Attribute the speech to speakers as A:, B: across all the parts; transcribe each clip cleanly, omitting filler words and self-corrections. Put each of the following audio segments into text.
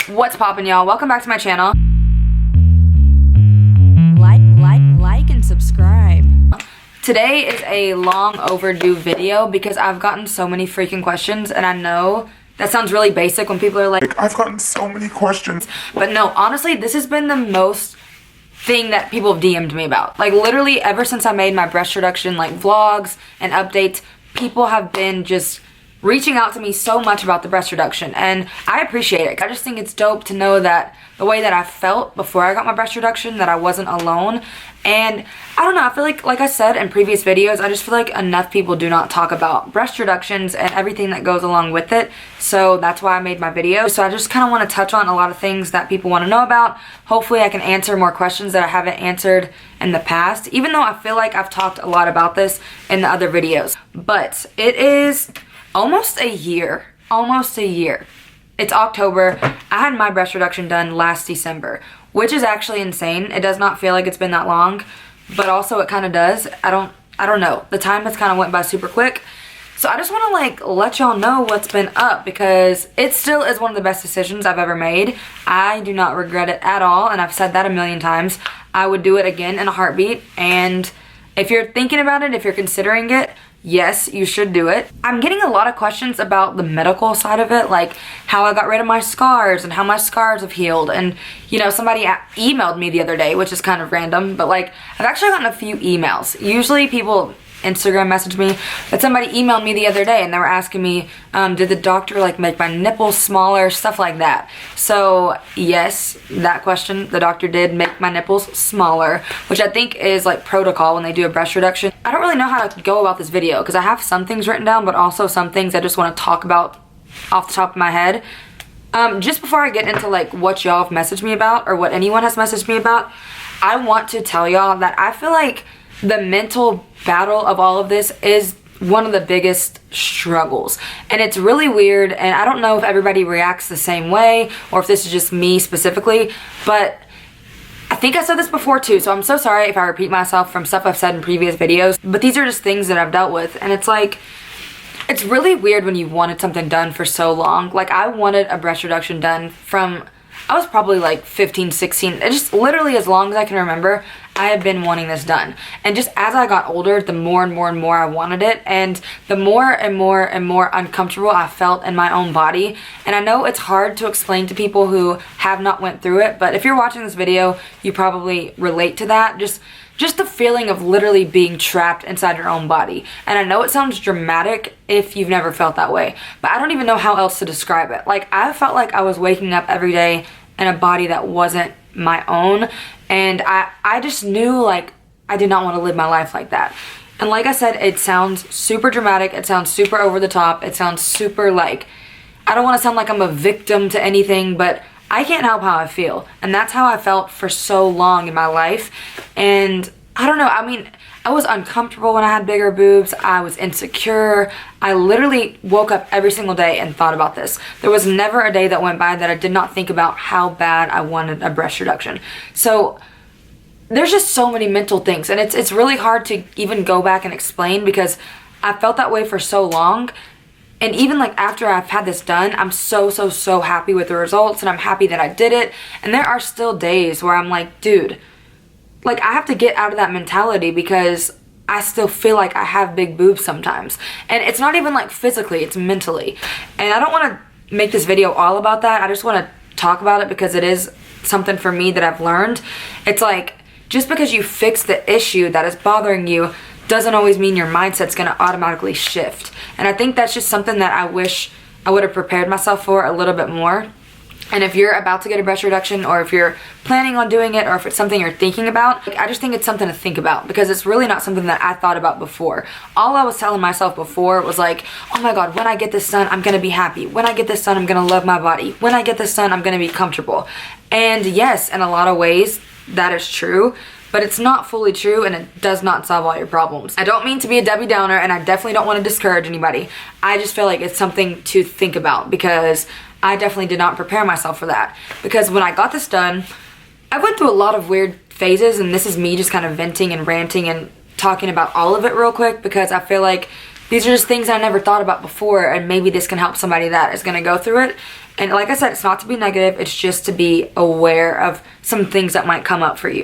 A: What's poppin', y'all? Welcome back to my channel.
B: Like and subscribe.
A: Today is a long overdue video because I've gotten so many freaking questions, and I know that sounds really basic when people are like,
C: I've gotten so many questions.
A: but no, honestly, this has been the most thing that people have DM'd me about. Like, literally, ever since I made my breast reduction, like, vlogs and updates, people have been just reaching out to me so much about the breast reduction, and I appreciate it. I just think it's dope to know that the way that I felt before I got my breast reduction, that I wasn't alone. And I don't know, I feel like I said in previous videos, I just feel like enough people do not talk about breast reductions and everything that goes along with it. So that's why I made my video. So I just kind of want to touch on a lot of things that people want to know about. Hopefully I can answer more questions that I haven't answered in the past, even though I feel like I've talked a lot about this in the other videos. But it is almost a year. It's October. I had my breast reduction done last December, which is actually insane. It does not feel like it's been that long, but also it kind of does. I don't know. The time has kind of went by super quick. So I just want to like let y'all know what's been up, because it still is one of the best decisions I've ever made. I do not regret it at all, and I've said that a million times. I would do it again in a heartbeat, and if you're thinking about it, if you're considering it, yes, you should do it. I'm getting a lot of questions about the medical side of it, like how I got rid of my scars and how my scars have healed. And, you know, somebody emailed me the other day, which is kind of random, but like I've actually gotten a few emails. Usually people Instagram message me, but somebody emailed me the other day and they were asking me, did the doctor like make my nipples smaller, stuff like that. So yes, that question, the doctor did make my nipples smaller, which I think is like protocol when they do a breast reduction. I don't really know how to go about this video because I have some things written down, but also some things I just want to talk about off the top of my head. Just before I get into like what y'all have messaged me about, or what anyone has messaged me about, I want to tell y'all that I feel like the mental battle of all of this is one of the biggest struggles, and it's really weird, and I don't know if everybody reacts the same way or if this is just me specifically, but I think I said this before too, so I'm so sorry if I repeat myself from stuff I've said in previous videos, but these are just things that I've dealt with, and it's like, it's really weird when you've wanted something done for so long. Like, I wanted a breast reduction done from, I was probably like 15, 16, just literally as long as I can remember, I have been wanting this done. And just as I got older, the more and more and more I wanted it, and the more and more and more uncomfortable I felt in my own body. And I know it's hard to explain to people who have not went through it, but if you're watching this video, you probably relate to that. Just the feeling of literally being trapped inside your own body. And I know it sounds dramatic if you've never felt that way, but I don't even know how else to describe it. Like, I felt like I was waking up every day in a body that wasn't my own, and I just knew like I did not want to live my life like that. And like I said, it sounds super dramatic, it sounds super over the top, it sounds super like, I don't want to sound like I'm a victim to anything, but I can't help how I feel, and that's how I felt for so long in my life. And I don't know, I mean, I was uncomfortable when I had bigger boobs, I was insecure, I literally woke up every single day and thought about this. There was never a day that went by that I did not think about how bad I wanted a breast reduction. So there's just so many mental things, and it's really hard to even go back and explain because I felt that way for so long. And even like after I've had this done, I'm so happy with the results, and I'm happy that I did it. And there are still days where I'm like, dude, like I have to get out of that mentality because I still feel like I have big boobs sometimes. And it's not even like physically, it's mentally. And I don't want to make this video all about that. I just want to talk about it because it is something for me that I've learned. It's like, just because you fix the issue that is bothering you doesn't always mean your mindset's going to automatically shift. And I think that's just something that I wish I would have prepared myself for a little bit more. And if you're about to get a breast reduction, or if you're planning on doing it, or if it's something you're thinking about, like, I just think it's something to think about, because it's really not something that I thought about before. All I was telling myself before was like, oh my god, when I get this done, I'm gonna be happy. When I get this done, I'm gonna love my body. When I get this done, I'm gonna be comfortable. And yes, in a lot of ways, that is true, but it's not fully true, and it does not solve all your problems. I don't mean to be a Debbie Downer, and I definitely don't want to discourage anybody. I just feel like it's something to think about, because I definitely did not prepare myself for that. Because when I got this done, I went through a lot of weird phases, and this is me just kind of venting and ranting and talking about all of it real quick, because I feel like these are just things I never thought about before, and maybe this can help somebody that is going to go through it. And like I said, it's not to be negative, it's just to be aware of some things that might come up for you.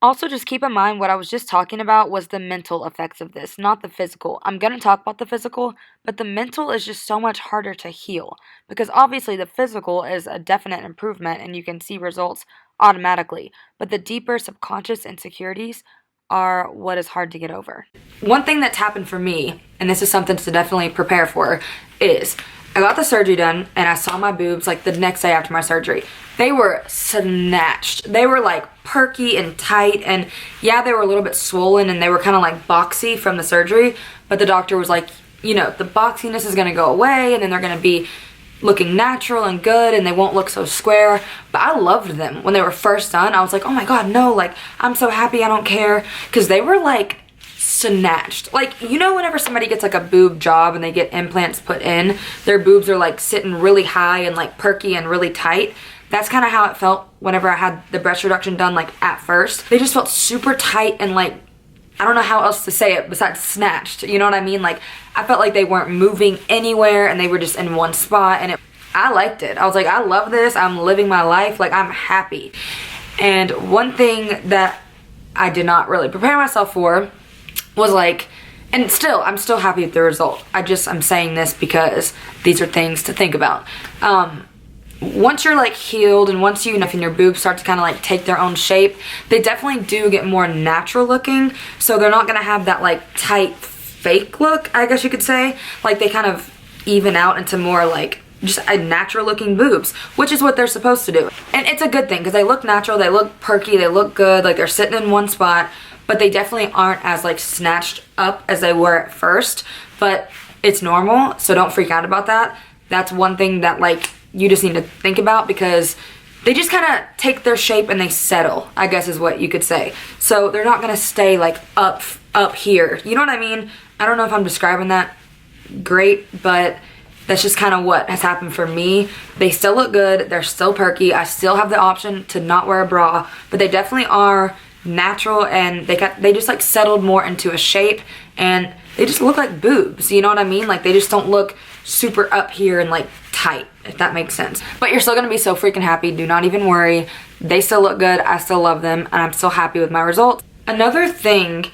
A: Also, just keep in mind what I was just talking about was the mental effects of this, not the physical. I'm going to talk about the physical, but the mental is just so much harder to heal, because obviously the physical is a definite improvement and you can see results automatically, but the deeper subconscious insecurities are what is hard to get over. One thing that's happened for me, and this is something to definitely prepare for, is I got the surgery done and I saw my boobs like the next day after my surgery. They were snatched. They were like perky and tight, and yeah, they were a little bit swollen and they were kind of like boxy from the surgery, but the doctor was like, you know, the boxiness is going to go away and then they're going to be looking natural and good and they won't look so square. But I loved them when they were first done. I was like, oh my god, no, like I'm so happy, I don't care, because they were like snatched. Like, you know, whenever somebody gets like a boob job and they get implants put in, their boobs are like sitting really high and like perky and really tight. That's kind of how it felt whenever I had the breast reduction done, like at first. They just felt super tight and like, I don't know how else to say it besides snatched, you know what I mean? Like, I felt like they weren't moving anywhere and they were just in one spot, and I liked it. I was like, I love this, I'm living my life, like I'm happy. And one thing that I did not really prepare myself for was like, and still, I'm still happy with the result. I'm saying this because these are things to think about. Once you're like healed and once you, and your boobs start to kind of like take their own shape, they definitely do get more natural looking. So they're not gonna have that like tight fake look, I guess you could say. Like they kind of even out into more like just a natural looking boobs, which is what they're supposed to do. And it's a good thing because they look natural, they look perky, they look good, like they're sitting in one spot, but they definitely aren't as like snatched up as they were at first. But it's normal, so don't freak out about that. That's one thing that like you just need to think about, because they just kind of take their shape and they settle, I guess is what you could say. So they're not gonna stay like up here, you know what I mean? I don't know if I'm describing that great, but that's just kind of what has happened for me. They still look good, they're still perky, I still have the option to not wear a bra, but they definitely are natural, and they just like settled more into a shape, and they just look like boobs, you know what I mean? Like they just don't look super up here and like tight, if that makes sense. But you're still gonna be so freaking happy, do not even worry. They still look good, I still love them, and I'm still happy with my results. Another thing,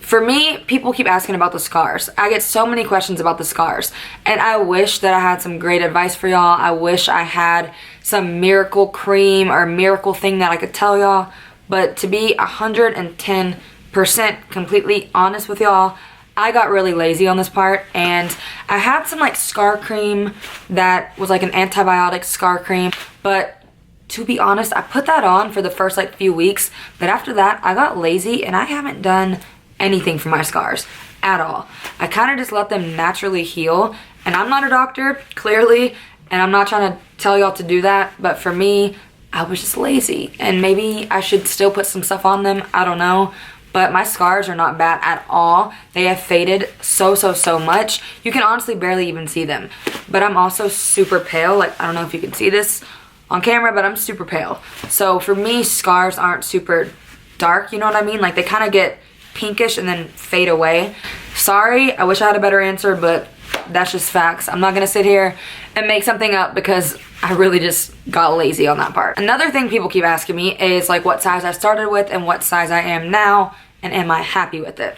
A: for me, people keep asking about the scars. I get so many questions about the scars, and I wish that I had some great advice for y'all. I wish I had some miracle cream or miracle thing that I could tell y'all, but to be 110% completely honest with y'all, I got really lazy on this part, and I had some like scar cream that was like an antibiotic scar cream, but to be honest, I put that on for the first like few weeks, but after that I got lazy and I haven't done anything for my scars at all. I kind of just let them naturally heal, and I'm not a doctor, clearly, and I'm not trying to tell y'all to do that, but for me, I was just lazy, and maybe I should still put some stuff on them, I don't know. But my scars are not bad at all. They have faded so much. You can honestly barely even see them. But I'm also super pale. Like, I don't know if you can see this on camera, but I'm super pale. So for me, scars aren't super dark, you know what I mean? Like they kind of get pinkish and then fade away. Sorry, I wish I had a better answer, but that's just facts. I'm not gonna sit here and make something up because I really just got lazy on that part. Another thing people keep asking me is like what size I started with and what size I am now, and am I happy with it?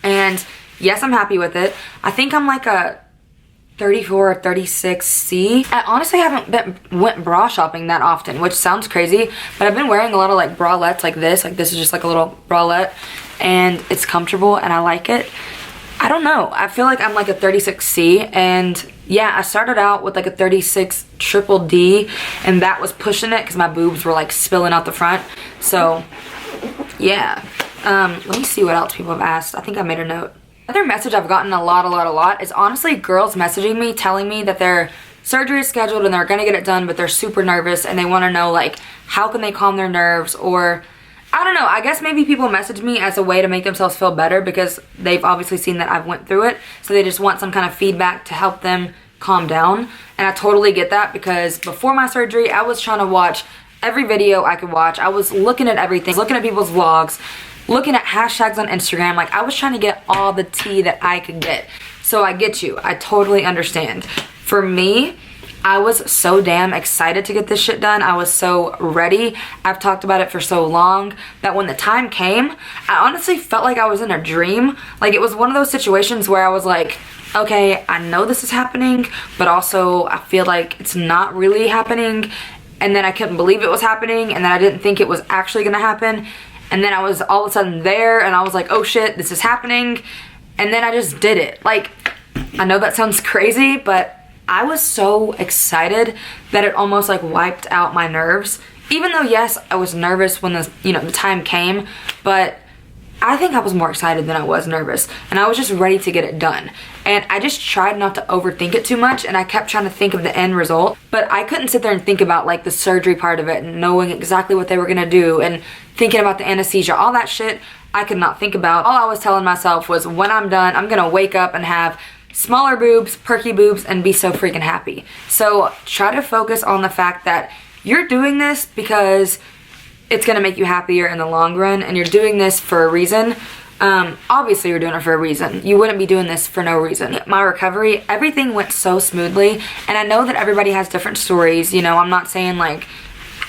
A: And yes, I'm happy with it. I think I'm like a 34 or 36C. I honestly haven't went bra shopping that often, which sounds crazy, but I've been wearing a lot of like bralettes like this. Like this is just like a little bralette, and it's comfortable and I like it. I don't know. I feel like I'm like a 36C, and yeah, I started out with like a 36 triple D, and that was pushing it because my boobs were like spilling out the front. So yeah, let me see what else people have asked. I think I made a note. Another message I've gotten a lot is honestly girls messaging me telling me that their surgery is scheduled and they're gonna get it done, but they're super nervous and they want to know like how can they calm their nerves, or I don't know, I guess maybe people message me as a way to make themselves feel better because they've obviously seen that I've went through it, so they just want some kind of feedback to help them calm down. And I totally get that, because before my surgery I was trying to watch every video I could watch. I was looking at everything, looking at people's vlogs, looking at hashtags on Instagram. Like I was trying to get all the tea that I could get. So I get you. I totally understand. For me, I was so damn excited to get this shit done. I was so ready. I've talked about it for so long that when the time came, I honestly felt like I was in a dream. Like, it was one of those situations where I was like, okay, I know this is happening, but also I feel like it's not really happening. And then I couldn't believe it was happening, and then I didn't think it was actually gonna happen. And then I was all of a sudden there, and I was like, oh shit, this is happening. And then I just did it. Like, I know that sounds crazy, but I was so excited that it almost like wiped out my nerves. Even though, yes, I was nervous when the time came, but I think I was more excited than I was nervous, and I was just ready to get it done. And I just tried not to overthink it too much, and I kept trying to think of the end result, but I couldn't sit there and think about like the surgery part of it and knowing exactly what they were gonna do and thinking about the anesthesia, all that shit I could not think about. All I was telling myself was, when I'm done, I'm gonna wake up and have smaller boobs, perky boobs, and be so freaking happy. So try to focus on the fact that you're doing this because it's gonna make you happier in the long run, and you're doing this for a reason. Obviously you're doing it for a reason. You wouldn't be doing this for no reason. My recovery, everything went so smoothly, and I know that everybody has different stories. You know, I'm not saying like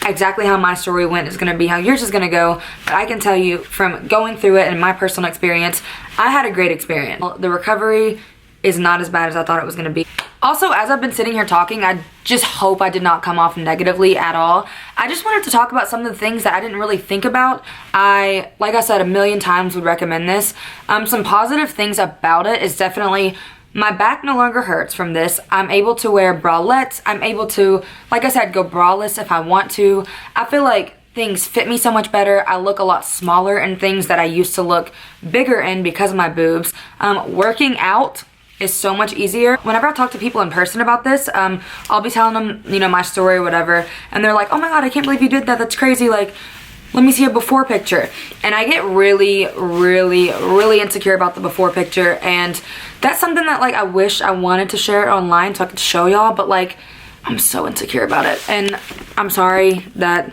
A: exactly how my story went is gonna be how yours is gonna go, but I can tell you from going through it and my personal experience, I had a great experience. The recovery is not as bad as I thought it was gonna be. Also, as I've been sitting here talking, I just hope I did not come off negatively at all. I just wanted to talk about some of the things that I didn't really think about. Like I said a million times, would recommend this. Some positive things about it is definitely my back no longer hurts from this. I'm able to wear bralettes. I'm able to, like I said, go braless if I want to. I feel like things fit me so much better. I look a lot smaller in things that I used to look bigger in because of my boobs. Working out is so much easier. Whenever I talk to people in person about this, I'll be telling them, you know, my story or whatever, and they're like, oh my god, I can't believe you did that, that's crazy, like, let me see a before picture. And I get really, really, really insecure about the before picture, and that's something that like I wish I wanted to share it online so I could show y'all, but like, I'm so insecure about it, and I'm sorry that,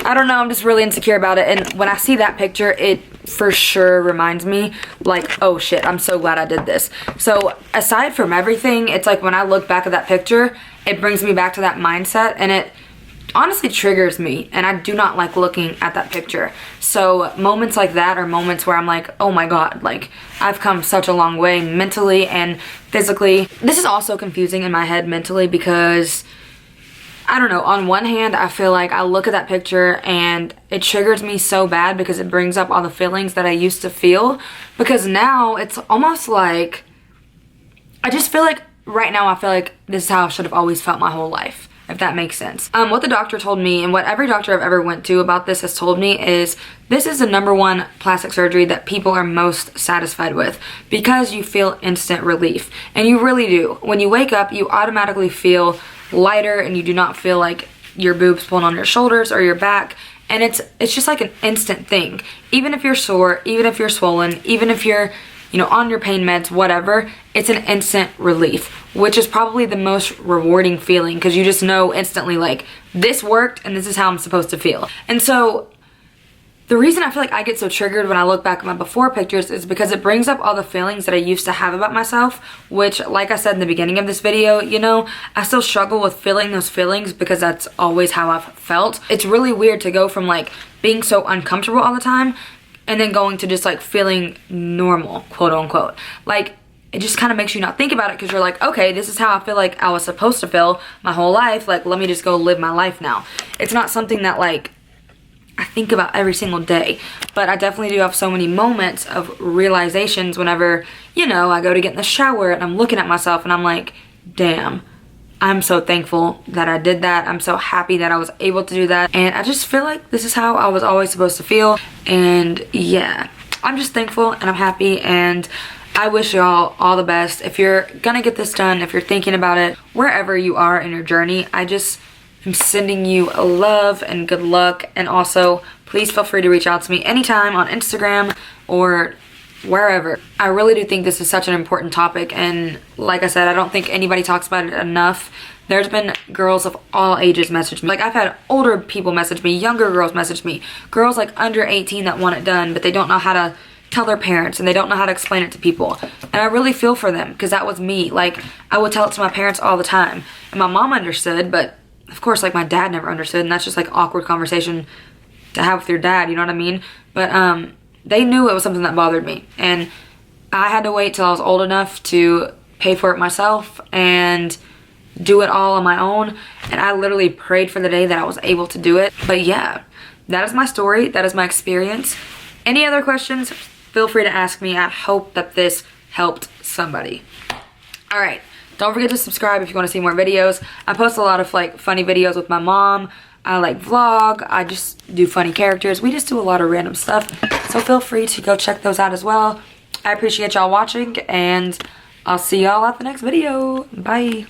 A: I don't know, I'm just really insecure about it. And when I see that picture, it for sure reminds me like, oh shit, I'm so glad I did this. So aside from everything, it's like when I look back at that picture, it brings me back to that mindset, and it honestly triggers me, and I do not like looking at that picture. So moments like that are moments where I'm like, oh my god, like I've come such a long way mentally and physically. This is also confusing in my head mentally because I don't know, on one hand, I feel like I look at that picture and it triggers me so bad because it brings up all the feelings that I used to feel, because now it's almost like, I just feel like right now I feel like this is how I should have always felt my whole life, if that makes sense. What the doctor told me, and what every doctor I've ever went to about this has told me, is this is the #1 plastic surgery that people are most satisfied with because you feel instant relief. And you really do. When you wake up, you automatically feel lighter, and you do not feel like your boobs pulling on your shoulders or your back, and it's just like an instant thing. Even if you're sore, even if you're swollen, even if you're, you know, on your pain meds, whatever, it's an instant relief, which is probably the most rewarding feeling, because you just know instantly like, this worked and this is how I'm supposed to feel. And so the reason I feel like I get so triggered when I look back at my before pictures is because it brings up all the feelings that I used to have about myself, which, like I said in the beginning of this video, you know, I still struggle with feeling those feelings because that's always how I've felt. It's really weird to go from like being so uncomfortable all the time and then going to just like feeling normal, quote unquote. Like, it just kind of makes you not think about it because you're like, okay, this is how I feel like I was supposed to feel my whole life. Like, let me just go live my life now. It's not something that like I think about every single day, but I definitely do have so many moments of realizations whenever, you know, I go to get in the shower and I'm looking at myself and I'm like, damn, I'm so thankful that I did that. I'm so happy that I was able to do that. And I just feel like this is how I was always supposed to feel. And yeah, I'm just thankful and I'm happy, and I wish y'all all the best. If you're gonna get this done, if you're thinking about it, wherever you are in your journey, I just I'm sending you a love and good luck. And also, please feel free to reach out to me anytime on Instagram or wherever. I really do think this is such an important topic, and like I said, I don't think anybody talks about it enough. There's been girls of all ages message me. Like, I've had older people message me, younger girls message me, girls like under 18 that want it done, but they don't know how to tell their parents and they don't know how to explain it to people. And I really feel for them because that was me. Like, I would tell it to my parents all the time. And my mom understood, but of course, like, my dad never understood. And that's just like awkward conversation to have with your dad, you know what I mean? But they knew it was something that bothered me. And I had to wait till I was old enough to pay for it myself and do it all on my own. And I literally prayed for the day that I was able to do it. But yeah, that is my story. That is my experience. Any other questions, feel free to ask me. I hope that this helped somebody. All right, don't forget to subscribe if you want to see more videos. I post a lot of like funny videos with my mom. I like vlog. I just do funny characters. We just do a lot of random stuff. So feel free to go check those out as well. I appreciate y'all watching, and I'll see y'all at the next video. Bye.